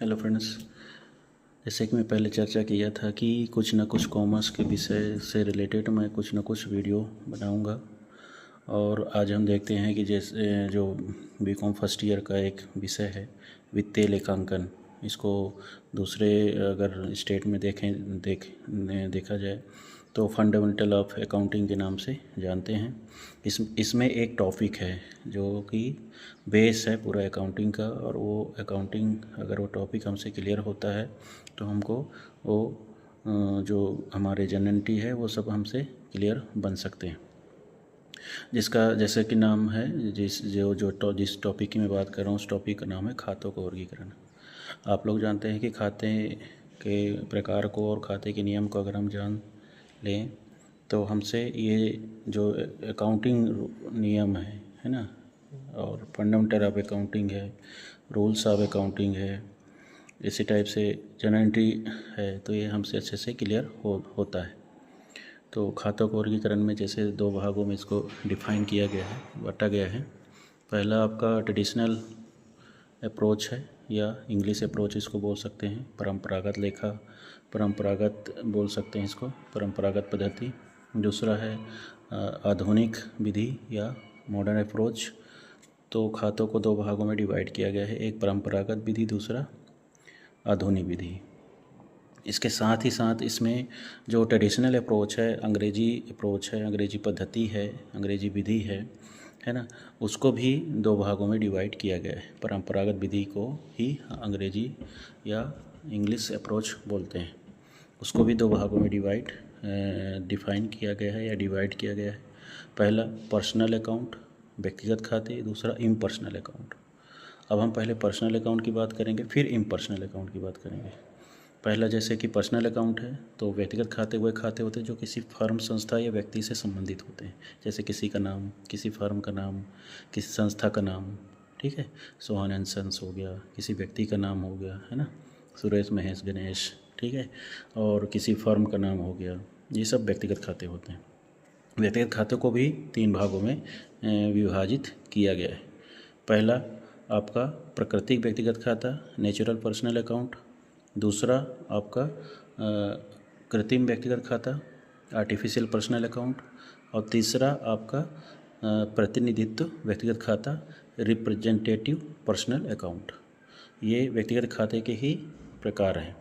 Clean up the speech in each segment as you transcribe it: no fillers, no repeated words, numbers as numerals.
Hello friends. जैसे कि मैं पहले चर्चा किया था कि कुछ ना कुछ कॉमर्स के विषय से रिलेटेड मैं कुछ ना कुछ वीडियो बनाऊंगा। और आज हम देखते हैं कि जैसे जो बीकॉम फर्स्ट ईयर का एक विषय है वित्तीय लेखांकन, इसको दूसरे अगर स्टेट में देखा जाए तो फंडामेंटल ऑफ अकाउंटिंग के नाम से जानते हैं। इसमें एक टॉपिक है जो कि बेस है पूरा अकाउंटिंग का, और वो अकाउंटिंग अगर वो टॉपिक हमसे क्लियर होता है तो हमको वो जो हमारे जनरलिटी है वो सब हमसे क्लियर बन सकते हैं। जिसका जैसे कि नाम है जिस टॉपिक की मैं बात कर रहा हूँ उस टॉपिक का नाम है खातों का वर्गीकरण। आप लोग जानते हैं कि खाते के प्रकार को और खाते के नियम को अगर हम जान लें तो हमसे ये जो अकाउंटिंग नियम है ना, और फंडामेंटल ऑफ अकाउंटिंग है, रूल्स ऑफ अकाउंटिंग है, इसी टाइप से जनरलिटी है, तो ये हमसे अच्छे से क्लियर होता है। तो खातों के वर्गीकरण में जैसे दो भागों में इसको डिफाइन किया गया है, बांटा गया है। पहला आपका ट्रेडिशनल अप्रोच है या इंग्लिश अप्रोच इसको बोल सकते हैं, परंपरागत लेखा, परंपरागत बोल सकते हैं इसको, परंपरागत पद्धति। दूसरा है आधुनिक विधि या मॉडर्न अप्रोच। तो खातों को दो भागों में डिवाइड किया गया है, एक परंपरागत विधि, दूसरा आधुनिक विधि। इसके साथ ही साथ इसमें जो ट्रेडिशनल अप्रोच है, अंग्रेजी अप्रोच है, अंग्रेजी पद्धति है, अंग्रेजी विधि है ना, उसको भी दो भागों में डिवाइड किया गया है। परंपरागत विधि को ही अंग्रेजी या इंग्लिश अप्रोच बोलते हैं, उसको भी दो भागों में डिफाइन किया गया है या डिवाइड किया गया है। पहला पर्सनल अकाउंट, व्यक्तिगत खाते, दूसरा इम्पर्सनल अकाउंट। अब हम पहले पर्सनल अकाउंट की बात करेंगे, फिर इम्पर्सनल अकाउंट की बात करेंगे। पहला जैसे कि पर्सनल अकाउंट है तो व्यक्तिगत खाते वह खाते होते हैं जो किसी फर्म, संस्था या व्यक्ति से संबंधित होते हैं, जैसे किसी का नाम, किसी फर्म का नाम, किसी संस्था का नाम, ठीक है, सोहन एंड सन्स हो गया, किसी व्यक्ति का नाम हो गया, है ना, सुरेश, महेश, गणेश, ठीक है, और किसी फर्म का नाम हो गया। ये सब व्यक्तिगत खाते होते हैं। व्यक्तिगत खातों को भी तीन भागों में विभाजित किया गया है। पहला आपका प्राकृतिक व्यक्तिगत खाता, नेचुरल पर्सनल अकाउंट। दूसरा आपका कृत्रिम व्यक्तिगत खाता, आर्टिफिशियल पर्सनल अकाउंट। और तीसरा आपका प्रतिनिधित्व व्यक्तिगत खाता, रिप्रेजेंटेटिव पर्सनल अकाउंट। ये व्यक्तिगत खाते के ही प्रकार हैं।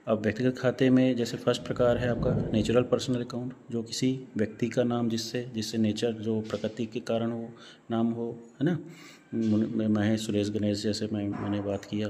अब व्यक्तिगत खाते में जैसे फर्स्ट प्रकार है आपका नेचुरल पर्सनल अकाउंट, जो किसी व्यक्ति का नाम जिससे नेचर, जो प्रकृति के कारण हो, नाम हो, है ना, महेश, सुरेश, गणेश जैसे मैंने बात किया,